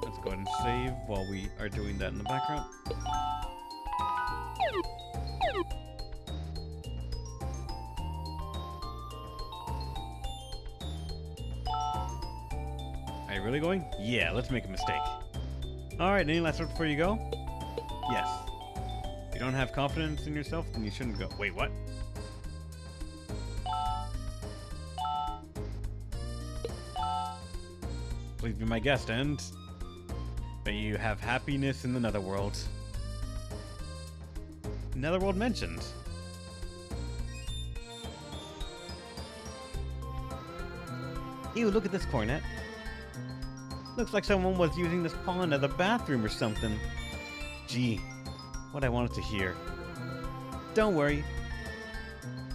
Let's go ahead and save while we are doing that in the background. Are you really going? Yeah, let's make a mistake. Alright, any last words before you go? Yes. If you don't have confidence in yourself, then you shouldn't go. Wait, what? Please be my guest, and may you have happiness in the netherworld. Netherworld mentioned. Ew, look at this cornet. Looks like someone was using this pond as a bathroom or something. Gee, what I wanted to hear. Don't worry.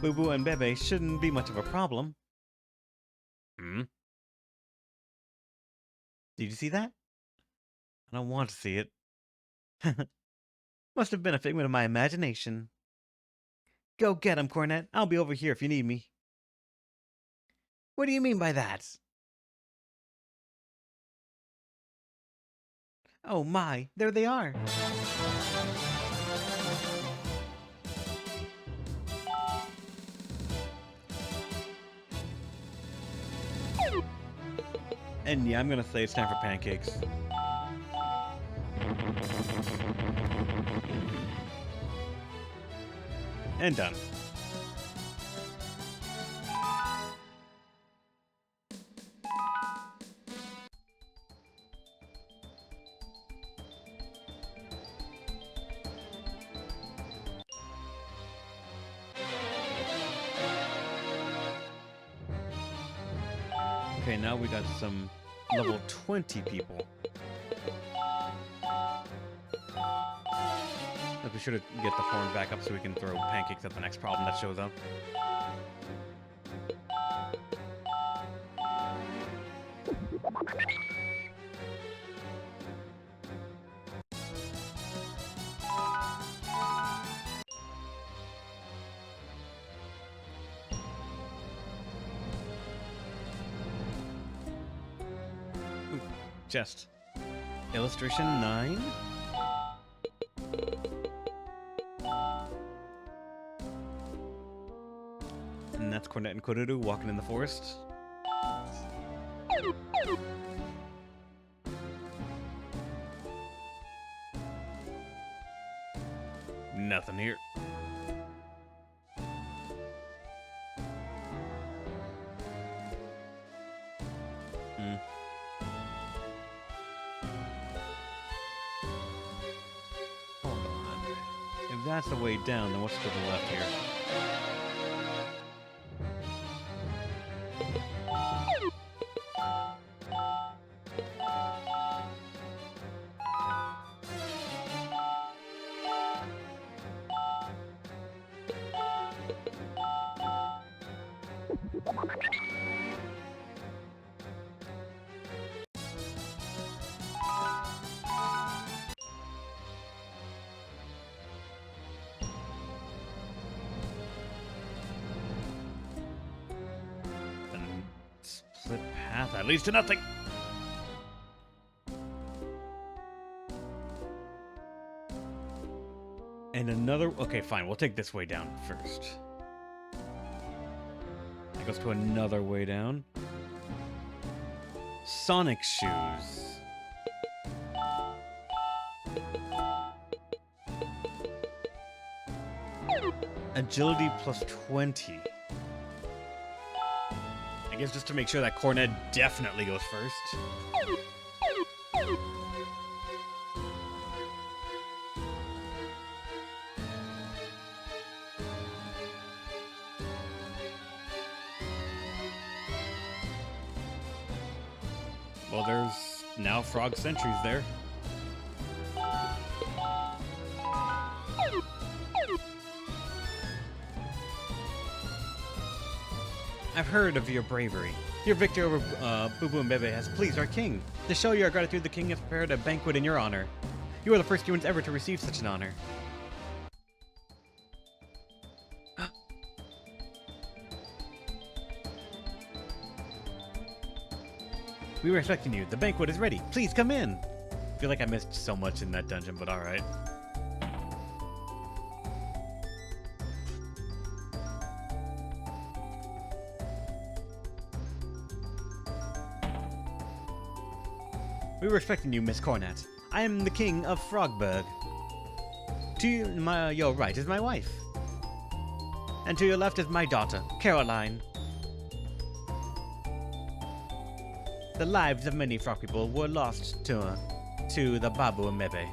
Boo Boo and Bebe shouldn't be much of a problem. Hmm? Did you see that? I don't want to see it. Must have been a figment of my imagination. Go get him, Cornet. I'll be over here if you need me. What do you mean by that? Oh my, there they are. And yeah, I'm gonna say it's time for pancakes. And done. Okay, now we got some level 20 people. But we should get the horn back up so we can throw pancakes at the next problem that shows up. Ooh, chest. Illustration 9. And that's Cornet and Koruru walking in the forest. Nothing here. Hold on. If that's the way down, then what's to the left here? Split path that leads to nothing. And another. Okay, fine. We'll take this way down first. It goes to another way down. Sonic shoes. Agility plus 20. I guess just to make sure that Cornet definitely goes first. Well, there's now frog sentries there. I've heard of your bravery. Your victory over Boo Boo and Bebe has pleased our king. To show your gratitude, the king has prepared a banquet in your honor. You are the first humans ever to receive such an honor. We were expecting you. The banquet is ready. Please come in. I feel like I missed so much in that dungeon, but alright. We were expecting you, Miss Cornet. I am the king of Frogburg. To your right is my wife. And to your left is my daughter, Caroline. The lives of many frog people were lost to the Babu and Mebe.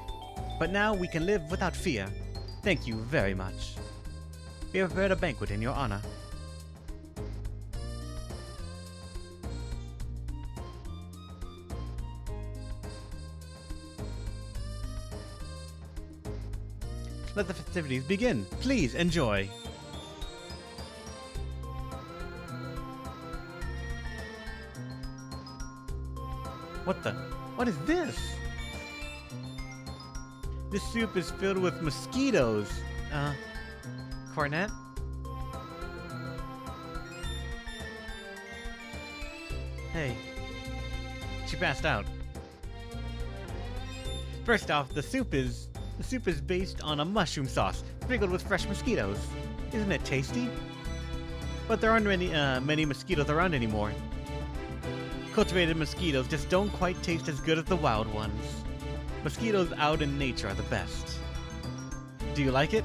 But now we can live without fear. Thank you very much. We have prepared a banquet in your honor. Let the festivities begin. Please enjoy. What is this? This soup is filled with mosquitoes. Cornet? Hey. She passed out. First off, the soup is based on a mushroom sauce, sprinkled with fresh mosquitoes. Isn't it tasty? But there aren't many mosquitoes around anymore. Cultivated mosquitoes just don't quite taste as good as the wild ones. Mosquitoes out in nature are the best. Do you like it?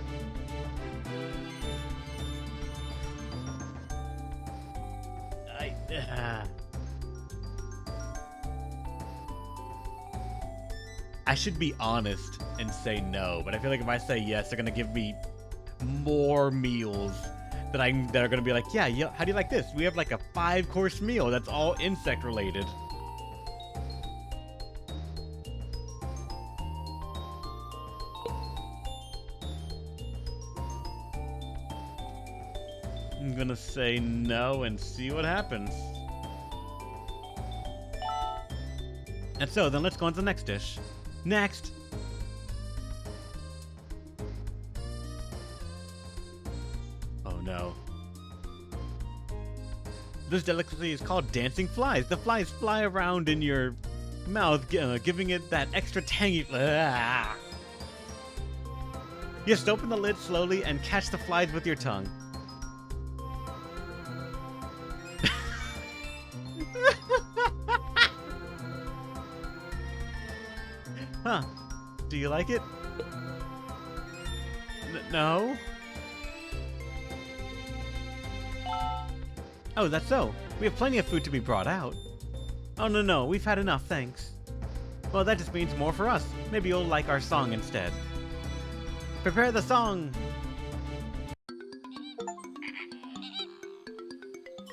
I should be honest and say no, but I feel like if I say yes, they're gonna give me more meals that are gonna be like, yeah, how do you like this? We have like a 5-course meal that's all insect related. I'm gonna say no and see what happens. And so then let's go on to the next dish. Next! Oh no. This delicacy is called dancing flies. The flies fly around in your mouth, giving it that extra tangy... Just open the lid slowly and catch the flies with your tongue. Huh. Do you like it? No? Oh, that's so. We have plenty of food to be brought out. Oh, no, we've had enough, thanks. Well, that just means more for us. Maybe you'll like our song instead. Prepare the song!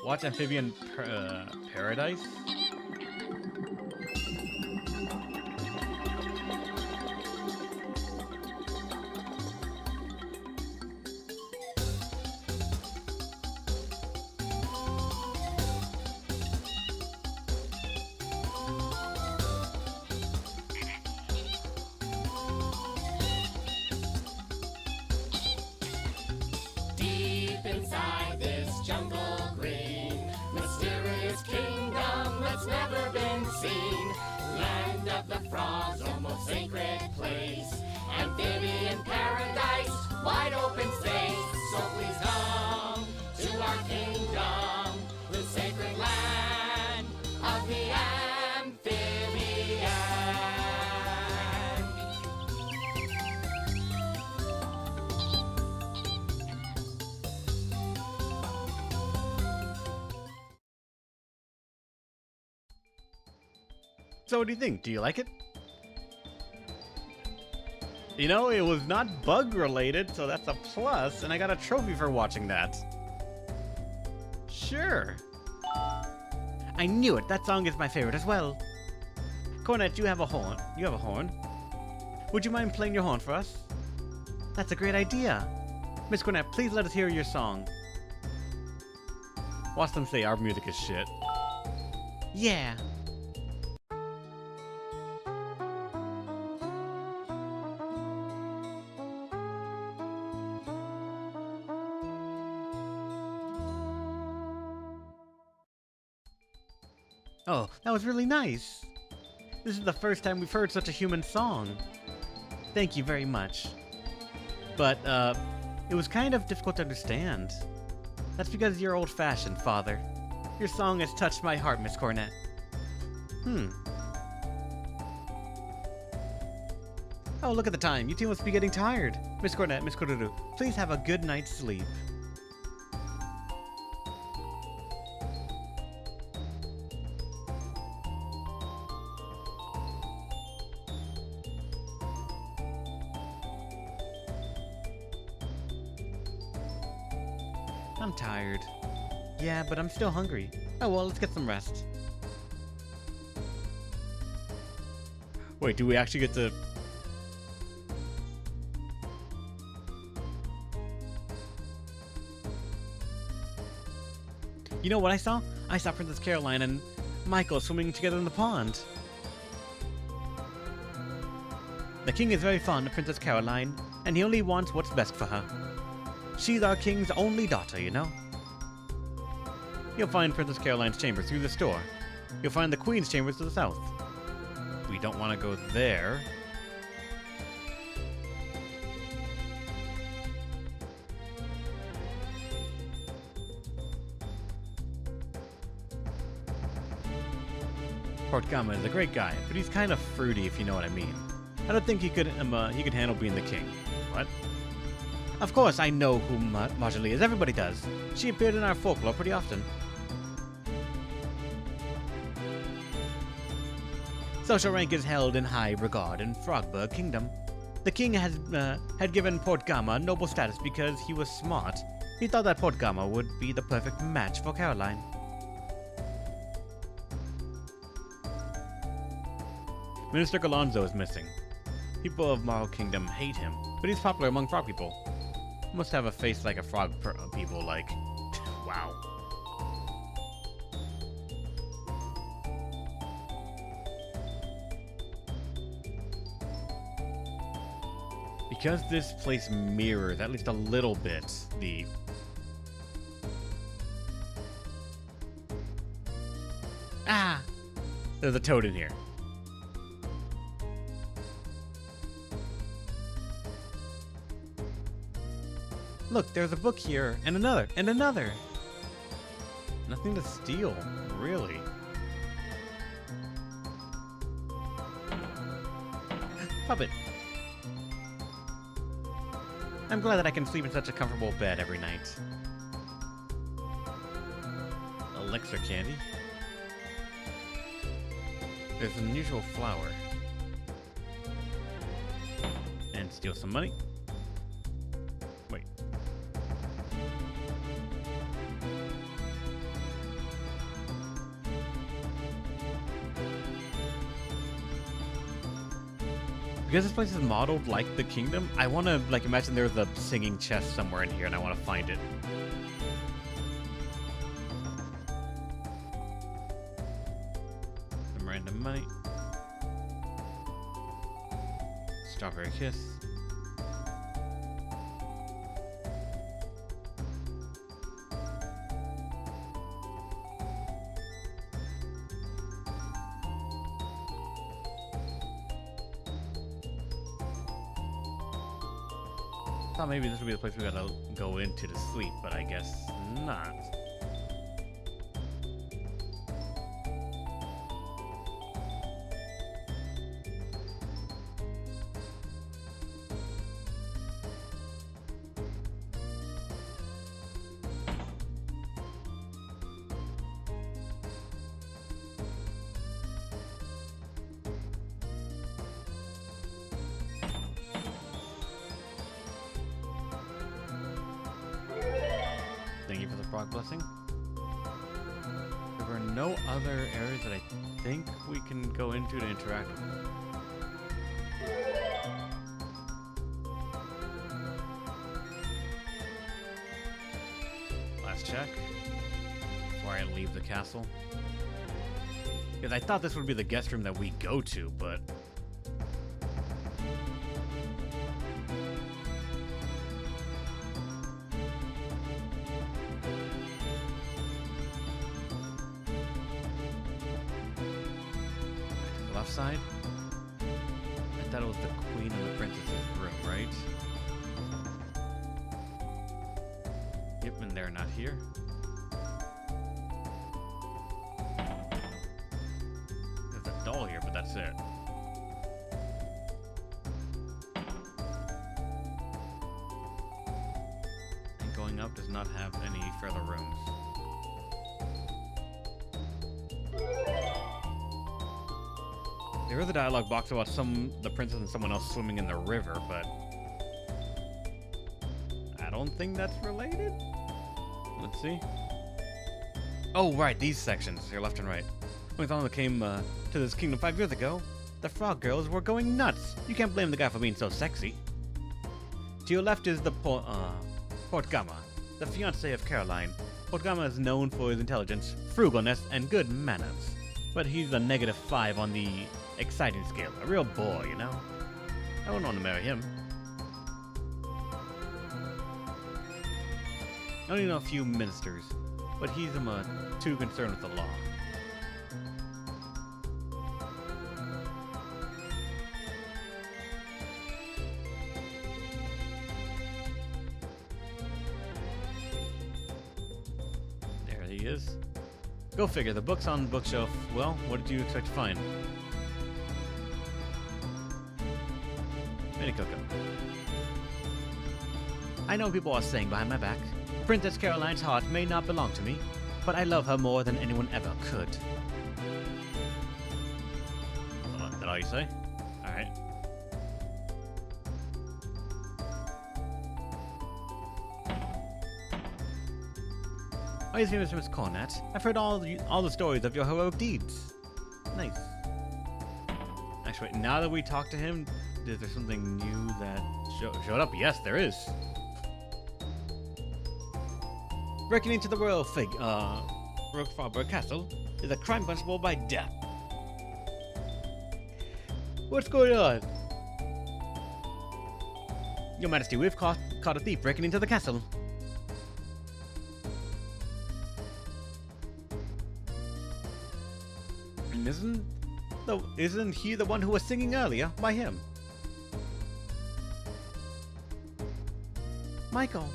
Watch Amphibian Paradise? Inside this jungle green, mysterious kingdom that's never been seen. Land of the frogs, almost sacred place. Amphibian paradise, wide open space. So please come to our kingdom, the sacred land of the amphibian. So what do you think? Do you like it? You know, it was not bug related, so that's a plus, and I got a trophy for watching that. Sure. I knew it. That song is my favorite as well. Cornet, you have a horn. You have a horn. Would you mind playing your horn for us? That's a great idea. Miss Cornet, please let us hear your song. Watch them say our music is shit. Yeah. Oh, that was really nice. This is the first time we've heard such a human song. Thank you very much. But, it was kind of difficult to understand. That's because you're old-fashioned, Father. Your song has touched my heart, Miss Cornett. Oh, look at the time. You two must be getting tired. Miss Cornett, Miss Koruru, please have a good night's sleep. I'm tired. Yeah, but I'm still hungry. Oh well, let's get some rest. Wait, do we actually get to... You know what I saw? I saw Princess Caroline and Michael swimming together in the pond. The king is very fond of Princess Caroline, and he only wants what's best for her. She's our king's only daughter, you know? You'll find Princess Caroline's chamber through the store. You'll find the queen's chambers to the south. We don't want to go there. Port Gama is a great guy, but he's kind of fruity, if you know what I mean. I don't think he could handle being the king. What? Of course, I know who Marjorie is. Everybody does. She appeared in our folklore pretty often. Social rank is held in high regard in Frogburg Kingdom. The king had given Port Gama noble status because he was smart. He thought that Port Gama would be the perfect match for Caroline. Minister Galonzo is missing. People of Marl Kingdom hate him, but he's popular among frog people. Must have a face like a frog people, like... wow. Because this place mirrors, at least a little bit, the... Ah! There's a toad in here. Look, there's a book here, and another, and another! Nothing to steal, really. Puppet. I'm glad that I can sleep in such a comfortable bed every night. Elixir candy. There's an unusual flower. And steal some money. Wait. Because this place is modeled like the kingdom, I want to, like, imagine there's a singing chest somewhere in here and I want to find it. Some random money. Strawberry kiss. Thought maybe this would be the place we gotta go into to sleep, but I guess not. Thank you for the frog blessing. There are no other areas that I think we can go into to interact with. Last check. before I leave the castle. Because I thought this would be the guest room that we go to, but... left side? I thought it was the queen and the princess's room, right? Yep, and they're not here. There's a doll here, but that's it. And going up does not have any further rooms. There is a dialogue box about the princess and someone else swimming in the river, but I don't think that's related. Let's see. Oh, right, these sections, your left and right. When Thonla came to this kingdom 5 years ago, the frog girls were going nuts. You can't blame the guy for being so sexy. To your left is the Portgama, the fiancé of Caroline. Portgama is known for his intelligence, frugalness, and good manners. But he's a -5 on the exciting scale. A real boy, you know? I wouldn't want to marry him. I only know a few ministers, but he's too concerned with the law. There he is. Go figure, the book's on the bookshelf. Well, what did you expect to find? Mini Coco. I know people are saying behind my back, Princess Caroline's heart may not belong to me, but I love her more than anyone ever could. Is that all you say? Alright. Oh, he's famous Miss Cornet. I've heard all the stories of your heroic deeds. Nice. Actually, now that we talked to him, is there something new that showed up? Yes, there is. Breaking into the royal Roquefort Castle is a crime punishable by death. What's going on? Your Majesty, we've caught a thief breaking into the castle. And isn't he the one who was singing earlier? By him. Michael.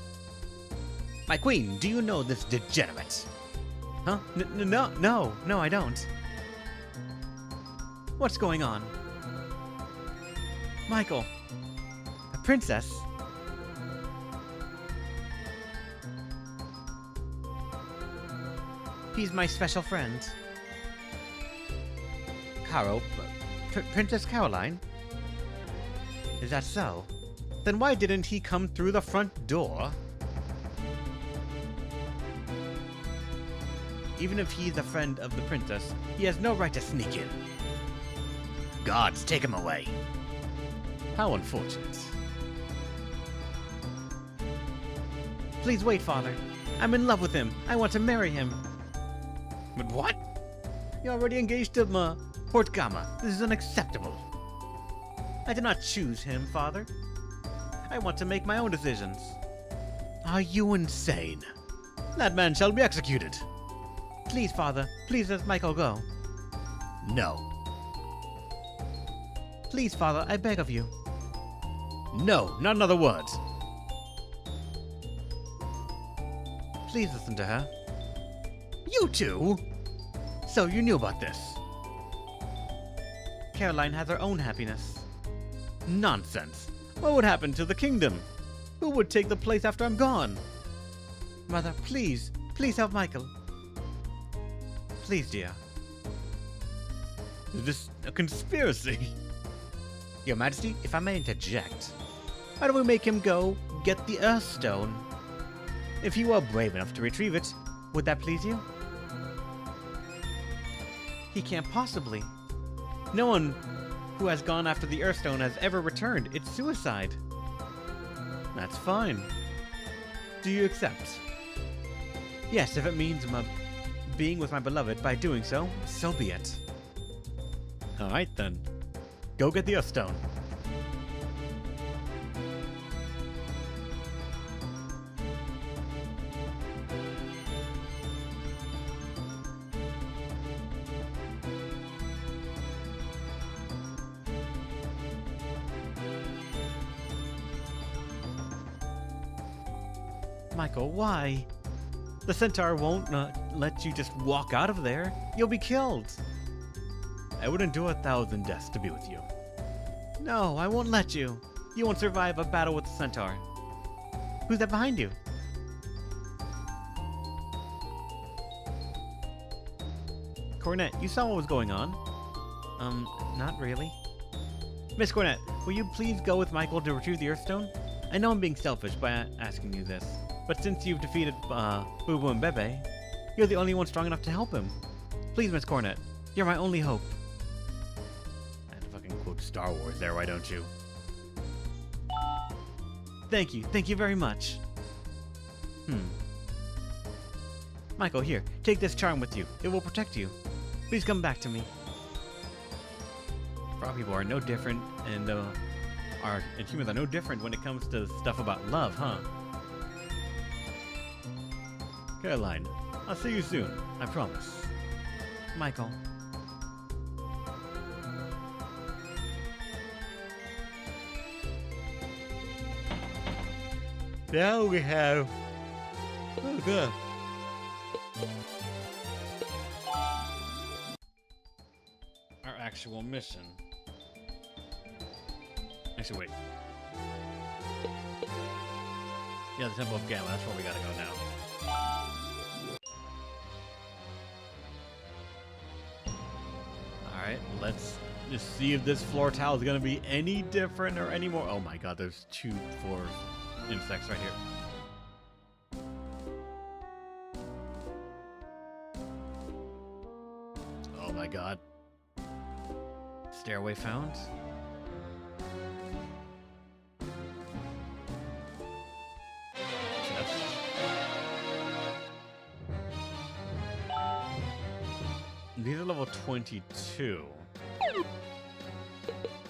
My queen, do you know this degenerate? Huh? No, I don't. What's going on? Michael. A princess? He's my special friend. Princess Caroline? Is that so? Then why didn't he come through the front door? Even if he's a friend of the princess, he has no right to sneak in. Guards, take him away. How unfortunate. Please wait, father. I'm in love with him. I want to marry him. But what? You're already engaged to Portgama. This is unacceptable. I did not choose him, father. I want to make my own decisions. Are you insane? That man shall be executed. Please, father. Please let Michael go. No. Please, father, I beg of you. No, not another word. Please listen to her. You two? So you knew about this? Caroline has her own happiness. Nonsense. What would happen to the kingdom? Who would take the place after I'm gone? Mother, please help Michael. Please, dear. Is this a conspiracy? Your Majesty, if I may interject, why don't we make him go get the Earthstone? If he were brave enough to retrieve it, would that please you? He can't possibly. No one who has gone after the Earthstone has ever returned. It's suicide. That's fine. Do you accept? Yes, if it means being with my beloved by doing so, so be it. Alright then. Go get the Earth Stone. Michael, why? The centaur won't let you just walk out of there. You'll be killed. I would endure 1,000 deaths to be with you. No, I won't let you. You won't survive a battle with the centaur. Who's that behind you? Cornet, you saw what was going on? Not really. Miss Cornet, will you please go with Michael to retrieve the Earthstone? I know I'm being selfish by asking you this, but since you've defeated Boo Boo and Bebe, you're the only one strong enough to help him. Please, Miss Cornet, you're my only hope. I had to fucking quote Star Wars there, why don't you? Thank you very much. Michael, here, take this charm with you. It will protect you. Please come back to me. Frog people are no different, and humans are no different when it comes to stuff about love, huh? Caroline, I'll see you soon. I promise. Michael. Now we have... Oh, good. Our actual mission. Actually, wait. Yeah, the Temple of Gamma. That's where we gotta go now. Alright, let's just see if this floor tile is gonna be any different or any more. Oh my god, there's 2 floor insects right here. Oh my god. Stairway found? These are level 22.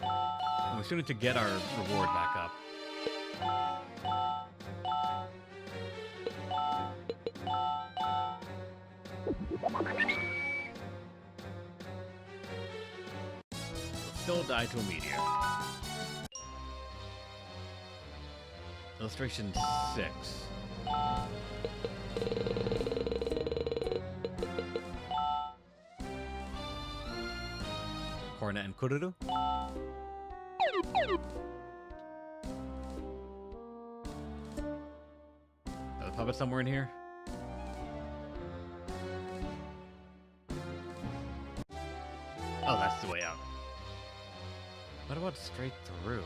And we still need to get our reward back up. Still die to a meteor. Illustration 6. Cornet and Kururu. Are the puppets somewhere in here? Oh, that's the way out. What about straight through?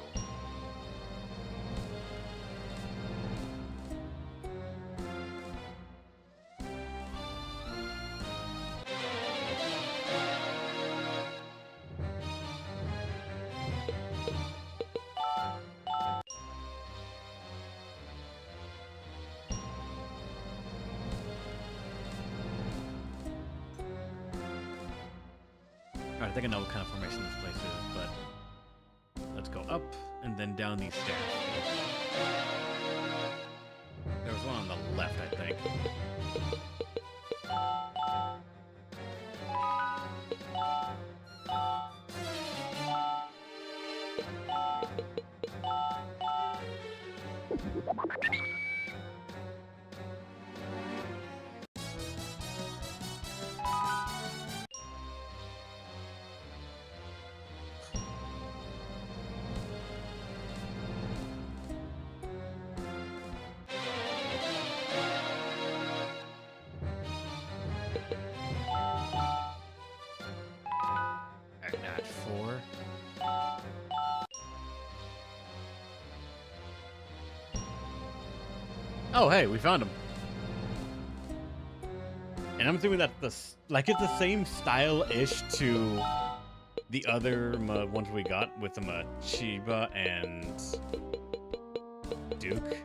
Alright, I think I know what kind of formation this place is, but let's go up and then down these stairs. There was one on the left, I think. At 4. Oh, hey, we found him. And I'm assuming that it's the same style-ish to the other ones we got with the Chiba and Duke.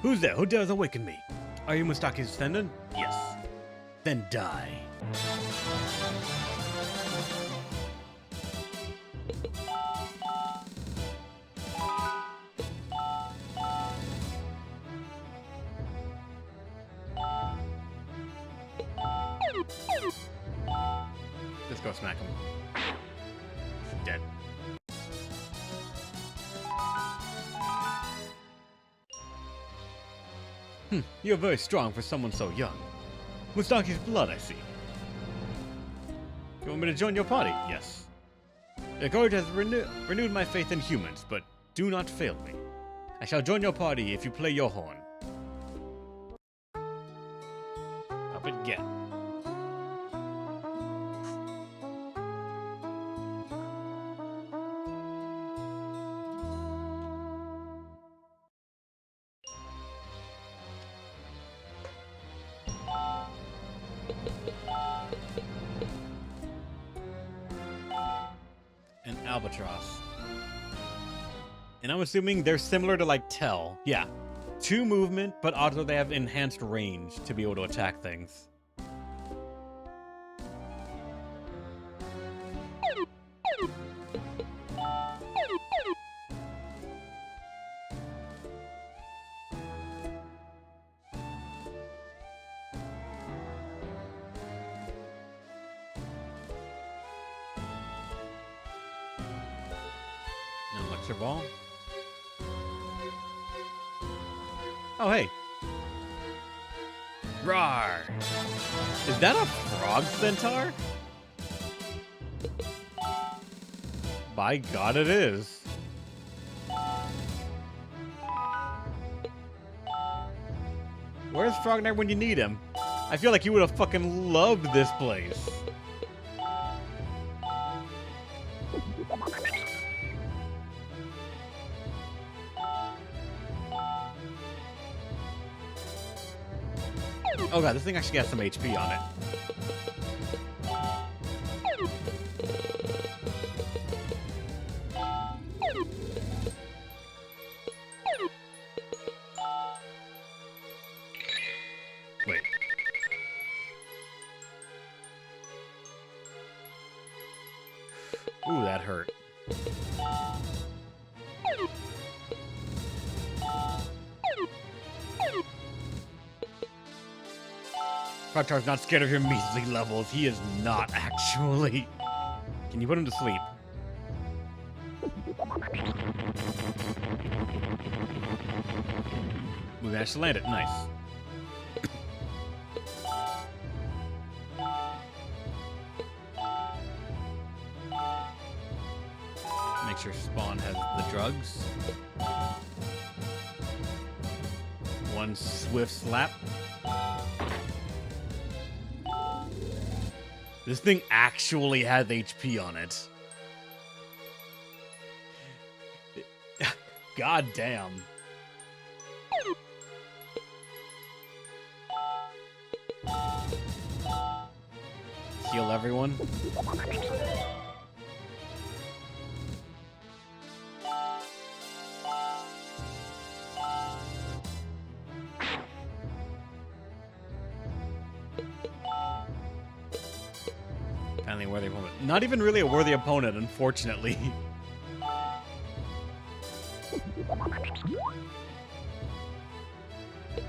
Who's there? Who dares awaken me? Are you Mustaki's descendant? Yes. Then die. Let's go smack him. Dead. You're very strong for someone so young. Mustaki's blood, I see. You want me to join your party? Yes. The courage has renewed my faith in humans, but do not fail me. I shall join your party if you play your horn. Up it get. An albatross. And I'm assuming they're similar to like Tell. Yeah. 2 movement, but also they have enhanced range to be able to attack things. Electro ball. Oh, hey. Rawr. Is that a frog centaur? By God, it is. Where's Frog Knight when you need him? I feel like you would have fucking loved this place. Oh god, this thing actually got some HP on it. Wait. Ooh, that hurt. Frogtar's not scared of your measly levels. He is not, actually. Can you put him to sleep? We managed to land it. Nice. Make sure Spawn has the drugs. One swift slap. This thing actually has HP on it. God damn. Heal everyone. Finally a worthy opponent. Not even really a worthy opponent, unfortunately.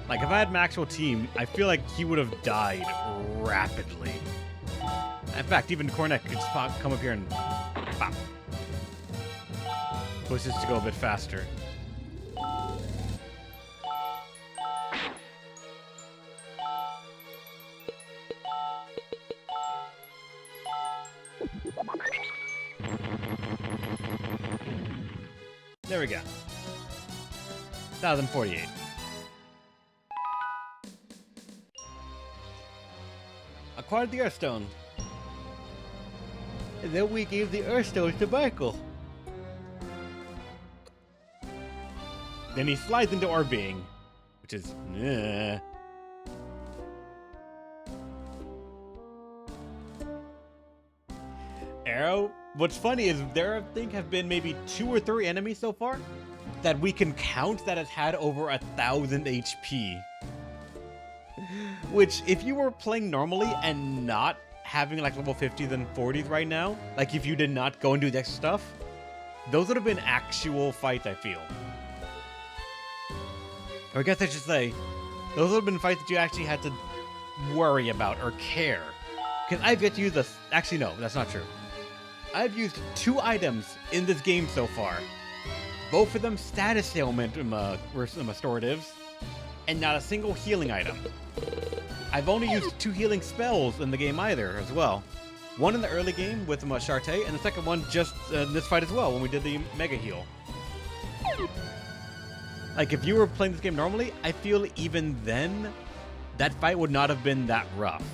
Like, if I had an actual team, I feel like he would have died rapidly. In fact, even Cornet could come up here and pop. Push this to go a bit faster. There we go. 1048. Acquired the Earthstone. And then we gave the Earthstone to Michael. Then he slides into our being, which is Arrow. What's funny is there, I think, have been maybe 2 or 3 enemies so far that we can count that has had over 1,000 HP. Which, if you were playing normally and not having like level 50s and 40s right now, like if you did not go and do the extra stuff, those would have been actual fights, I feel. Or I guess I should say, those would have been fights that you actually had to worry about or care. Because I've yet to use this. Actually, no, that's not true. I've used 2 items in this game so far. Both of them status ailment restoratives, and not a single healing item. I've only used 2 healing spells in the game either, as well. One in the early game with Shartae, and the second one just in this fight as well, when we did the Mega Heal. Like, if you were playing this game normally, I feel even then, that fight would not have been that rough.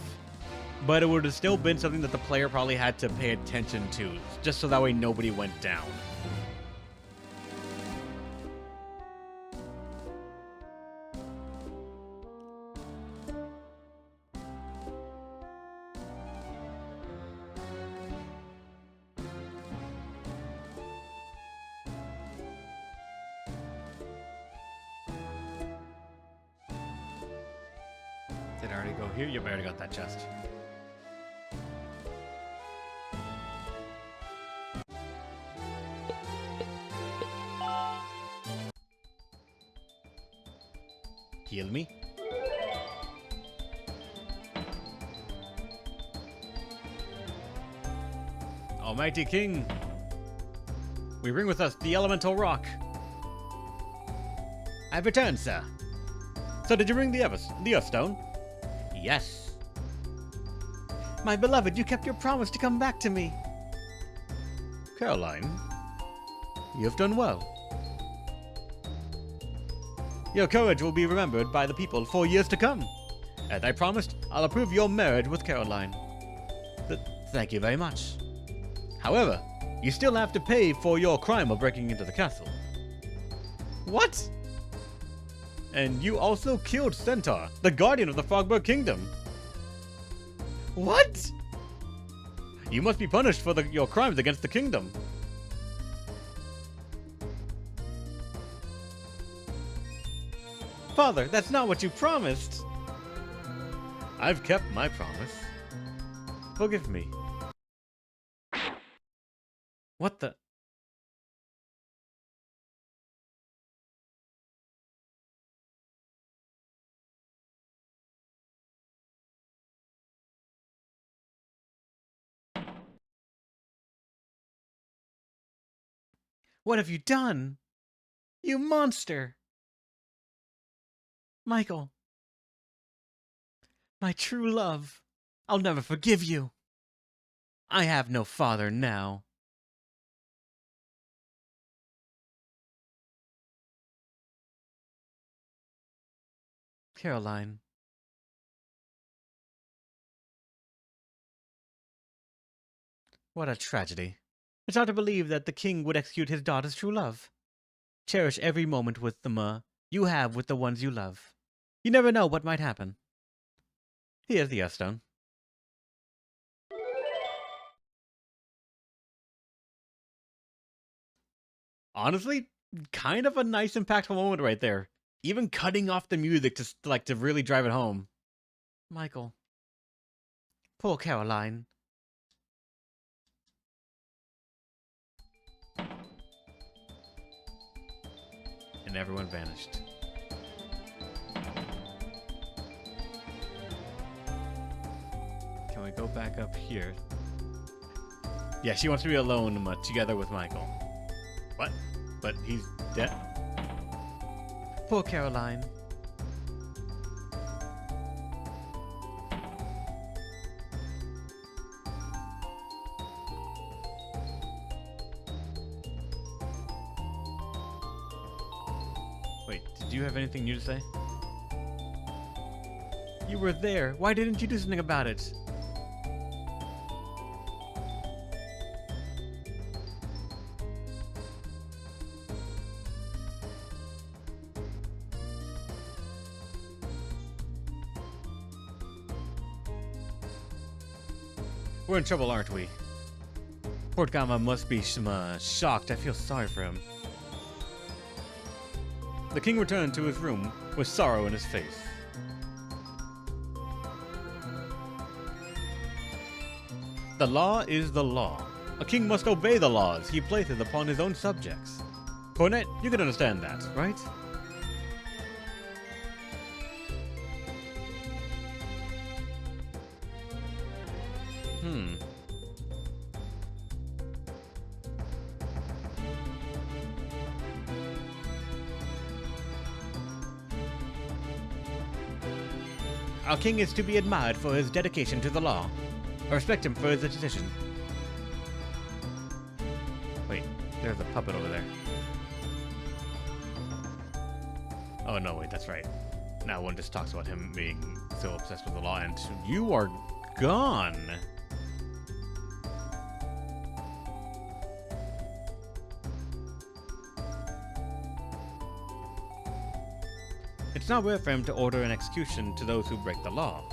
But it would have still been something that the player probably had to pay attention to, just so that way nobody went down. Did I already go here? Yep, I already got that chest. Heal me. Almighty King, we bring with us the elemental rock. I've returned, sir. So did you bring the Earth Stone? Yes. My beloved, you kept your promise to come back to me. Caroline, you have done well. Your courage will be remembered by the people for years to come. As I promised, I'll approve your marriage with Caroline. Thank you very much. However, you still have to pay for your crime of breaking into the castle. What? And you also killed Centaur, the guardian of the Frogberg Kingdom. What? You must be punished for your crimes against the kingdom. Father, that's not what you promised. I've kept my promise. Forgive me. What the? What have you done? You monster! Michael. My true love. I'll never forgive you. I have no father now. Caroline. What a tragedy. It's hard to believe that the king would execute his daughter's true love. Cherish every moment with the you have with the ones you love. You never know what might happen. Here's the Earthstone. Honestly, kind of a nice, impactful moment right there. Even cutting off the music to really drive it home. Michael. Poor Caroline. And everyone vanished. Can we go back up here? Yeah, she wants to be alone together with Michael. What? But he's dead? Poor Caroline. Wait, did you have anything new to say? You were there. Why didn't you do something about it? We're in trouble, aren't we? Port Gama must be shocked. I feel sorry for him. The king returned to his room with sorrow in his face. The law is the law. A king must obey the laws he places upon his own subjects. Cornet, you can understand that, right? Our king is to be admired for his dedication to the law. I respect him for his decision. Wait, there's a puppet over there. Oh no, wait, that's right. Now one just talks about him being so obsessed with the law, and you are gone. It's not rare for him to order an execution to those who break the law.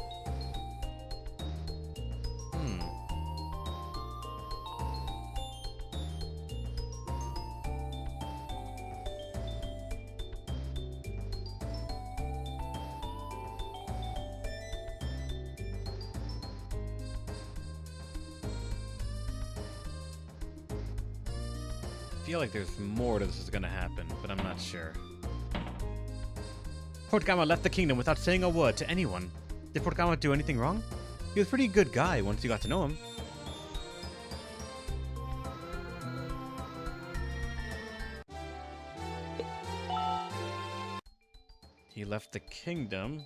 I feel like there's more to this is gonna happen, but I'm not sure. Portgama left the kingdom without saying a word to anyone. Did Portgama do anything wrong? He was a pretty good guy once you got to know him. He left the kingdom.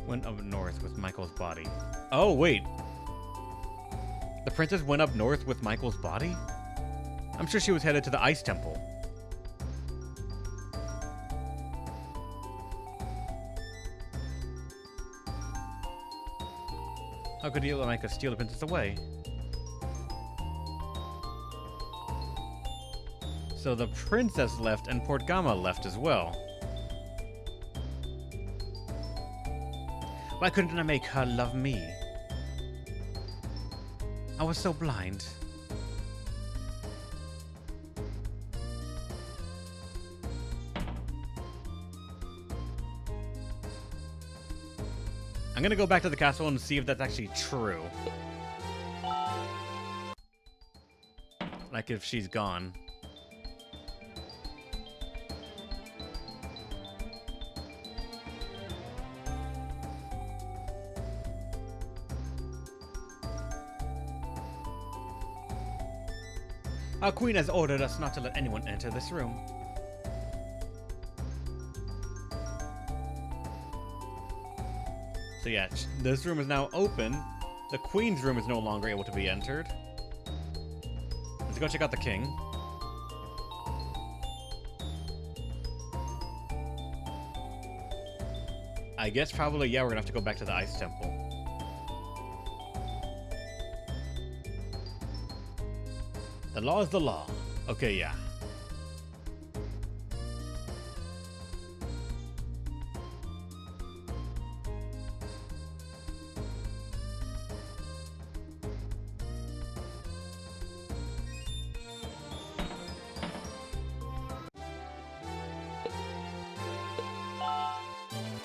Went up north with Michael's body. Oh, wait. The princess went up north with Michael's body? I'm sure she was headed to the Ice Temple. How could you let Micah steal the princess away? So the princess left and Portgama left as well. Why couldn't I make her love me? I was so blind. I'm gonna go back to the castle and see if that's actually true. Like if she's gone. Our queen has ordered us not to let anyone enter this room. So yeah, this room is now open. The queen's room is no longer able to be entered. Let's go check out the king. I guess probably, yeah, we're gonna have to go back to the Ice Temple. The law is the law. Okay, yeah.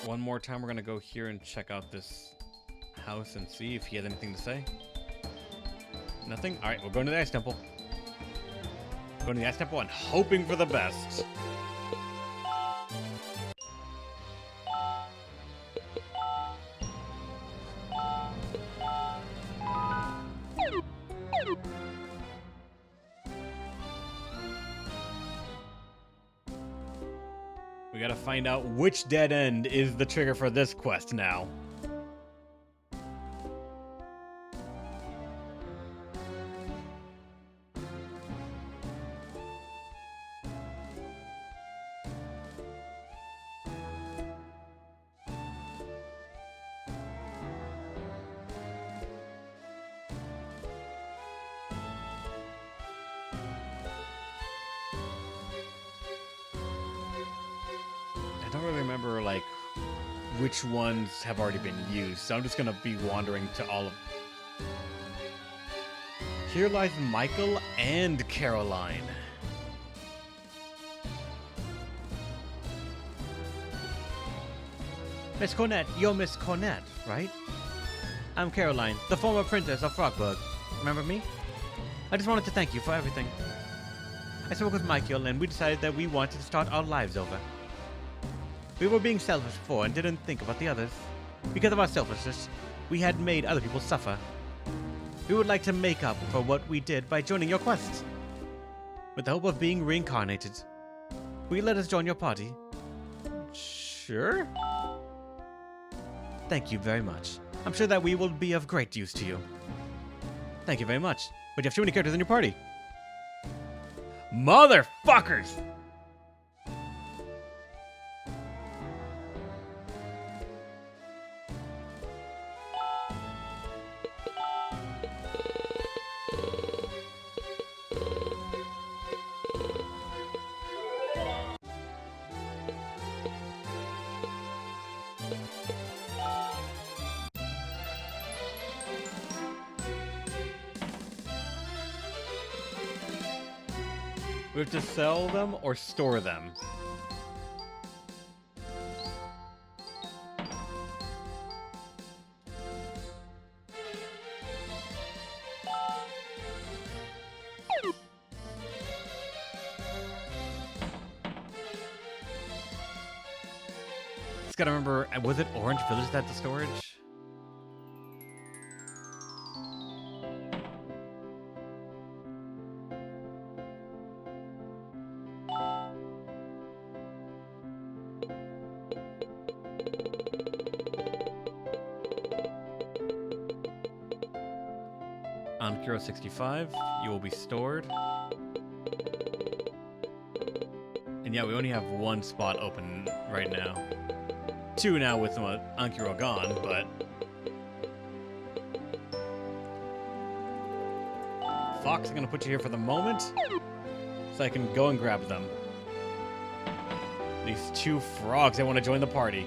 One more time, we're gonna go here and check out this house and see if he has anything to say. Nothing? Alright, we're going to the Ice Temple. Going to the Ice Temple and hoping for the best. We gotta find out which dead end is the trigger for this quest now. I don't really remember, like, which ones have already been used, so I'm just gonna be wandering to all of Here lies Michael and Caroline. Miss Cornette, you're Miss Cornette, right? I'm Caroline, the former princess of Frogburg. Remember me? I just wanted to thank you for everything. I spoke with Michael and we decided that we wanted to start our lives over. We were being selfish before and didn't think about the others. Because of our selfishness, we had made other people suffer. We would like to make up for what we did by joining your quest. With the hope of being reincarnated. Will you let us join your party? Sure. Thank you very much. I'm sure that we will be of great use to you. Thank you very much. But you have too many characters in your party. Motherfuckers! We have to sell them or store them. Just gotta remember, was it Orange Village that had the storage? On Kuro 65, you will be stored. And yeah, we only have one spot open right now. Two now with Ankuro gone, but... Fox, I'm gonna put you here for the moment, so I can go and grab them. These two frogs that want to join the party.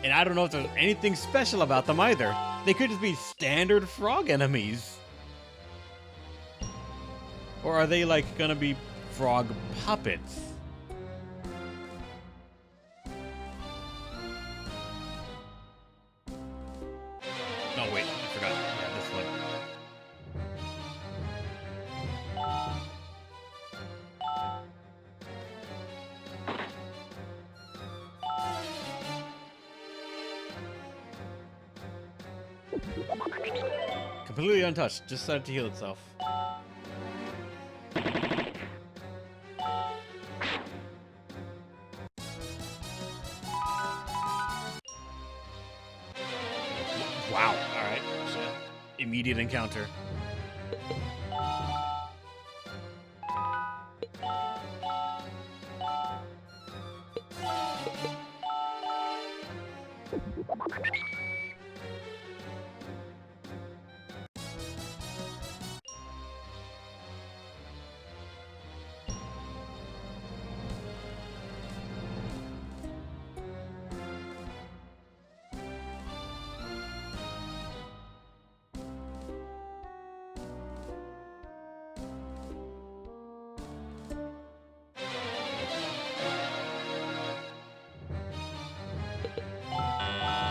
And I don't know if there's anything special about them either. They could just be standard frog enemies. Or are they, like, gonna be frog puppets? Oh, wait, I forgot. Yeah, this one. Completely untouched, just started to heal itself. Wow, alright. Immediate encounter.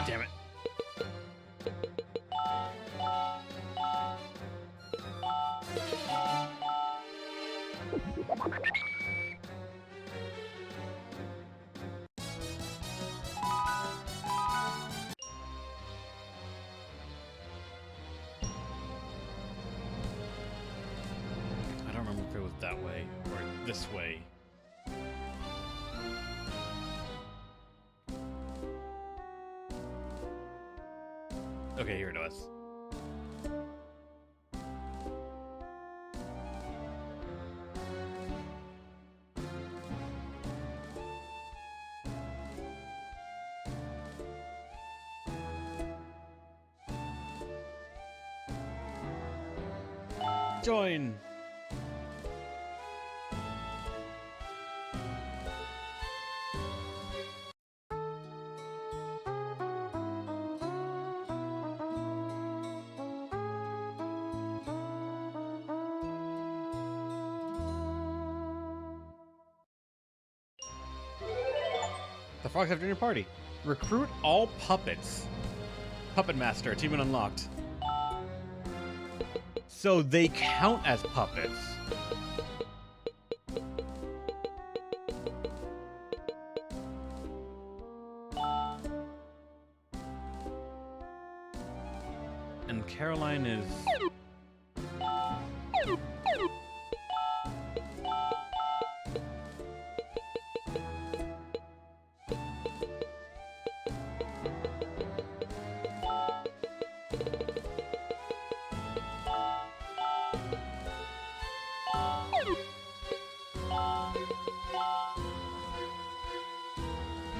Damn it. I don't remember if it was that way or this way. Okay, here it was. Join! The frogs have joined your party. Recruit all puppets. Puppet Master, achievement unlocked. So they count as puppets. And Caroline is...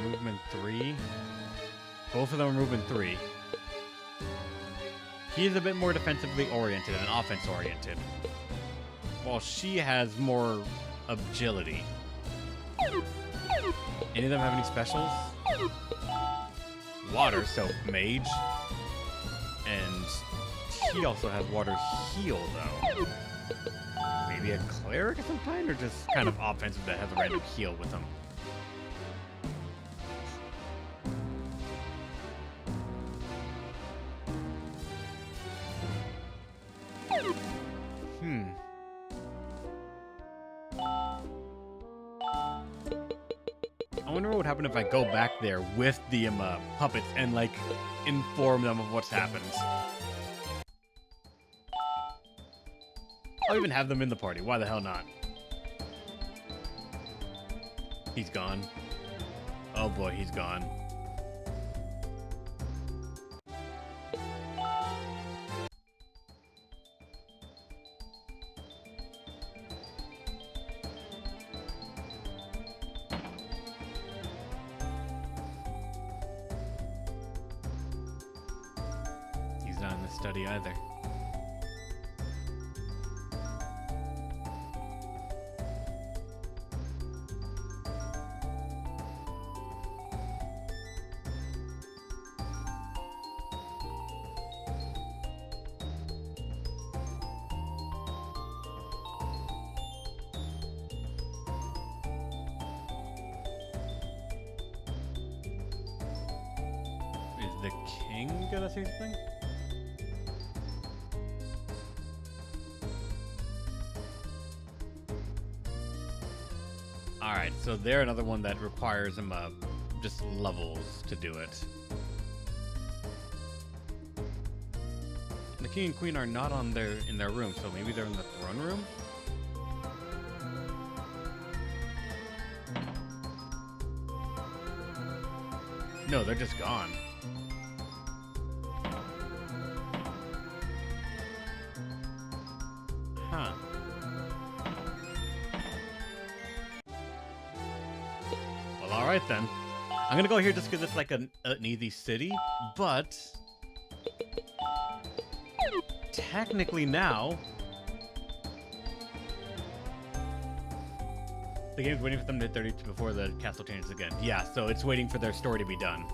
Movement 3. Both of them are movement 3. He is a bit more defensively oriented and offense oriented, while she has more agility. Any of them have any specials? Water, so mage. And he also has water heal, though. Maybe a cleric of some kind, or just kind of offensive that has a random heal with him? I wonder what would happen if I go back there with the puppets and, like, inform them of what's happened. I'll even have them in the party. Why the hell not? He's gone. Oh boy, he's gone. He's not in the study either. Is the king gonna say something? Alright, so they're another one that requires him just levels to do it. The king and queen are not in their room, so maybe they're in the throne room? No, they're just gone. Huh. Well, alright then. I'm gonna go here just because it's like an easy city, but... technically now... the game's waiting for them to hit 32 before the castle changes again. Yeah, so it's waiting for their story to be done.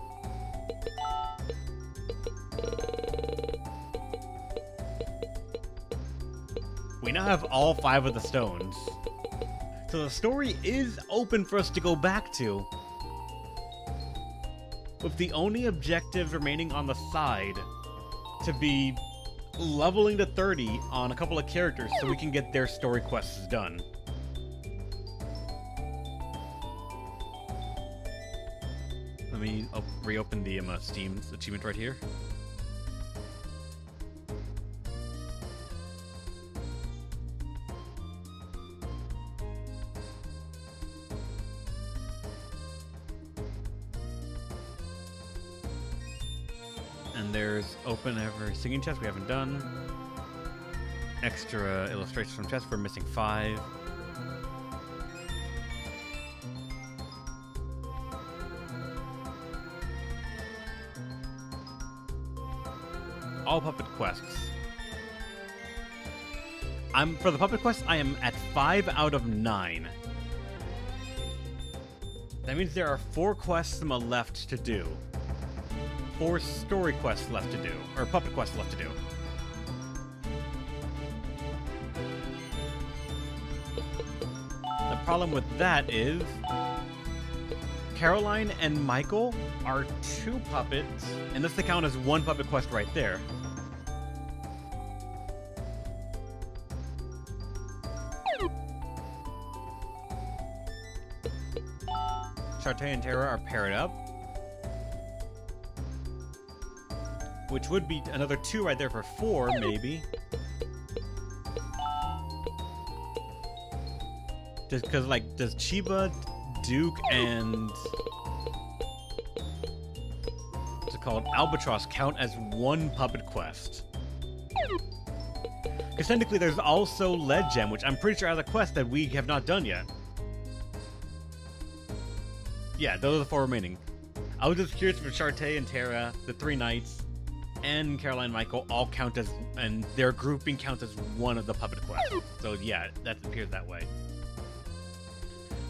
We now have all 5 of the stones. So the story is open for us to go back to. With the only objective remaining on the side to be leveling to 30 on a couple of characters so we can get their story quests done. Let me reopen the Steam achievement right here. And there's open every singing chest we haven't done. Extra illustrations from chests, we're missing 5. All puppet quests. For the puppet quest, I am at 5 out of 9. That means there are 4 quests left to do. 4 story quests left to do, or puppet quests left to do. The problem with that is Caroline and Michael are 2 puppets, and this account is 1 puppet quest right there. Shartae and Terra are paired up, which would be another 2 right there for 4, maybe. Just because, like, does Chiba, Duke, and what's it called, Albatross count as 1 puppet quest? Because technically there's also Lead Gem, which I'm pretty sure has a quest that we have not done yet. Yeah, those are the 4 remaining. I was just curious if Shartae and Terra, the 3 knights, and Caroline and Michael all count as, and their grouping counts as 1 of the puppet quests. So yeah, that appears that way.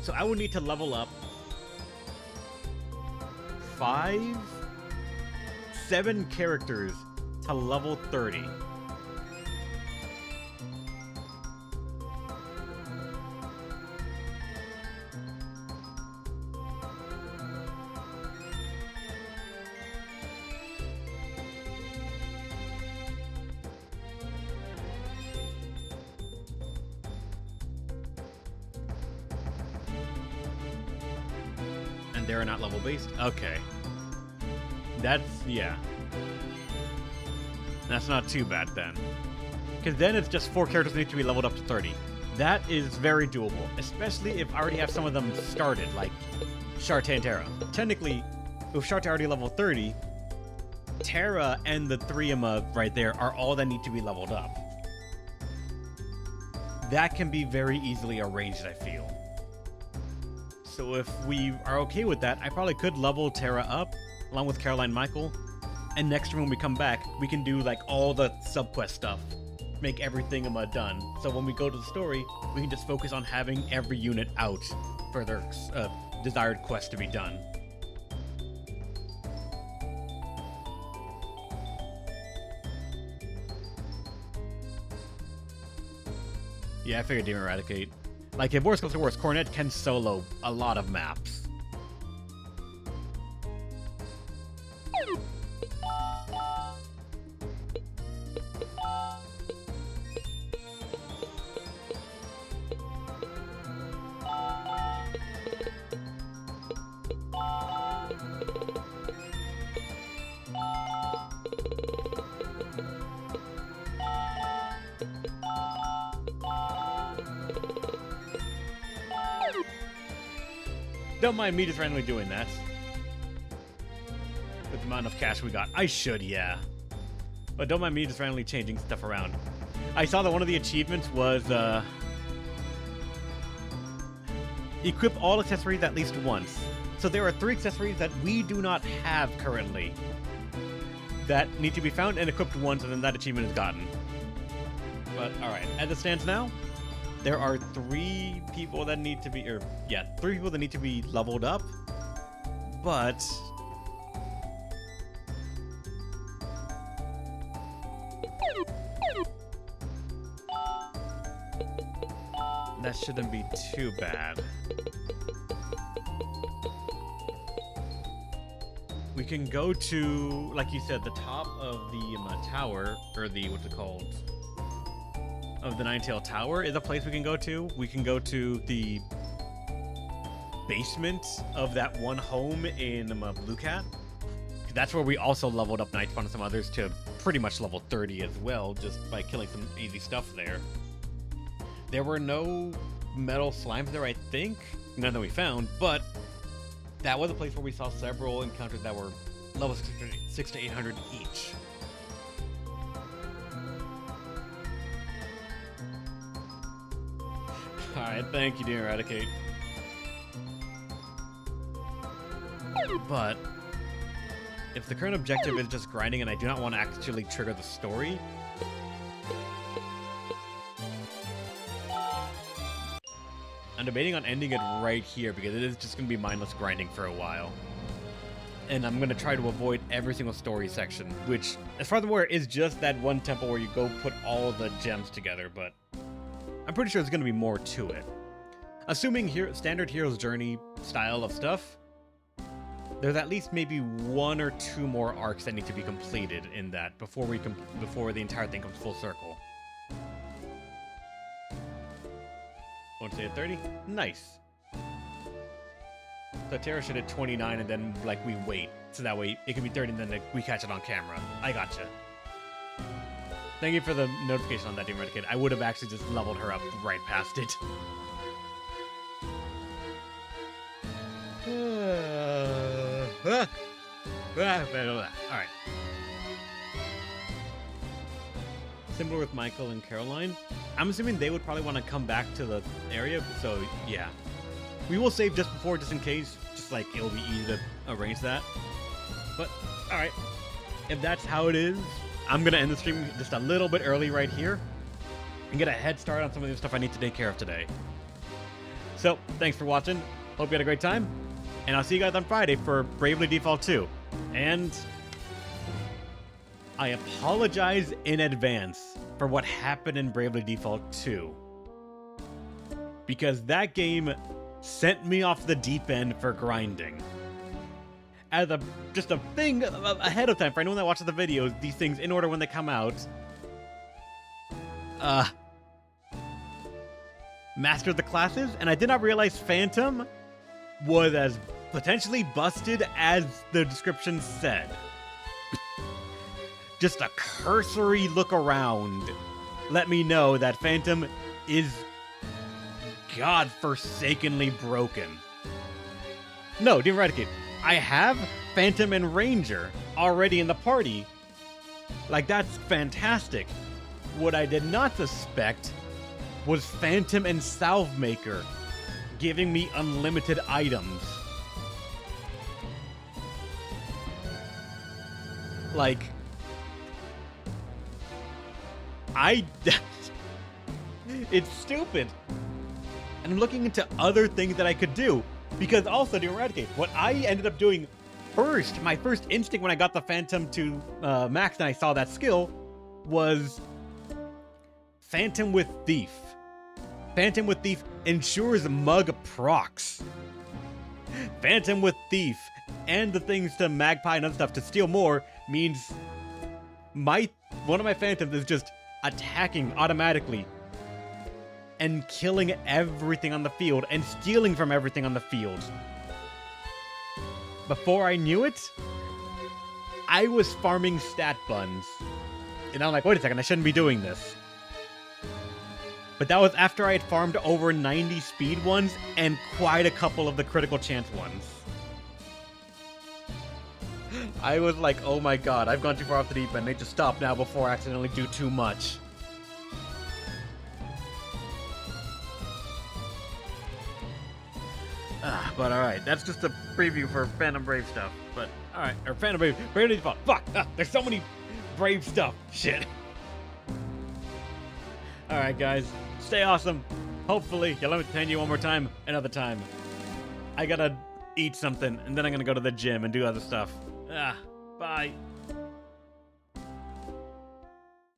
So I would need to level up 7 characters to level 30. And they're not level based? Okay. That's, yeah. That's not too bad then. Because then it's just 4 characters need to be leveled up to 30. That is very doable, especially if I already have some of them started, like Shartae and Terra. Technically, with Shartae already level 30, Terra and the 3 right there are all that need to be leveled up. That can be very easily arranged, I feel. So if we are okay with that, I probably could level Terra up, along with Caroline and Michael, and next time when we come back, we can do like all the subquest stuff, make everything done. So when we go to the story, we can just focus on having every unit out for their desired quest to be done. Yeah, I figured Demon Eradicate. Like, if worse comes to worse, Cornet can solo a lot of maps. Don't mind me just randomly doing that. With the amount of cash we got. I should, yeah. But don't mind me just randomly changing stuff around. I saw that one of the achievements was, equip all accessories at least once. So there are 3 accessories that we do not have currently that need to be found and equipped once, and then that achievement is gotten. But, alright, as it stands now, there are 3 people that need to be, 3 people that need to be leveled up, but that shouldn't be too bad. We can go to, like you said, the top of the tower, or the, what's it called? Of the Nine-Tailed Tower is a place we can go to. We can go to the basement of that one home in Blue Cat. That's where we also leveled up Nightfall and some others to pretty much level 30 as well, just by killing some easy stuff there. There were no metal slimes there, I think. None that we found, but that was a place where we saw several encounters that were level 600 to 800 each. Alright, thank you, Demon Eradicate. But if the current objective is just grinding and I do not want to actually trigger the story, I'm debating on ending it right here because it is just going to be mindless grinding for a while. And I'm going to try to avoid every single story section, which, as far as I'm aware, is just that one temple where you go put all the gems together, but I'm pretty sure there's going to be more to it. Assuming standard Hero's Journey style of stuff, there's at least maybe 1 or 2 more arcs that need to be completed in that before before the entire thing comes full circle. Want to say at 30? Nice. So Tara should hit 29 and then like we wait. So that way it can be 30 and then like, we catch it on camera. I gotcha. Thank you for the notification on that, Demon Red Kid. I would have actually just leveled her up right past it. Alright. Similar with Michael and Caroline. I'm assuming they would probably want to come back to the area, so yeah. We will save just before, just in case. Just like, it'll be easy to arrange that. But, alright. If that's how it is, I'm going to end the stream just a little bit early right here. And get a head start on some of the stuff I need to take care of today. So, thanks for watching. Hope you had a great time. And I'll see you guys on Friday for Bravely Default 2. And I apologize in advance for what happened in Bravely Default 2. Because that game sent me off the deep end for grinding. As just a thing ahead of time for anyone that watches the videos, these things in order when they come out. Mastered the classes, and I did not realize Phantom was as potentially busted as the description said. Just a cursory look around let me know that Phantom is godforsakenly broken. No, Demon Eradicate, I have Phantom and Ranger already in the party. Like, that's fantastic. What I did not suspect was Phantom and Salvemaker giving me unlimited items. Like, it's stupid. And I'm looking into other things that I could do. Because also, to eradicate, what I ended up doing first, my first instinct when I got the Phantom to max and I saw that skill, was Phantom with Thief. Phantom with Thief ensures Mug procs. Phantom with Thief and the things to Magpie and other stuff to steal more means one of my Phantoms is just attacking automatically and killing everything on the field and stealing from everything on the field. Before I knew it, I was farming stat buns. And I'm like, wait a second, I shouldn't be doing this. But that was after I had farmed over 90 speed ones and quite a couple of the critical chance ones. I was like, oh my god, I've gone too far off the deep end. I need to stop now before I accidentally do too much. But alright, that's just a preview for Phantom Brave stuff. But, alright, or Phantom Brave, Bravely Default. Fuck! There's so many Brave stuff. Shit. Alright, guys, stay awesome. Hopefully, you'll let me tell you one more time, another time. I gotta eat something, and then I'm gonna go to the gym and do other stuff. Bye.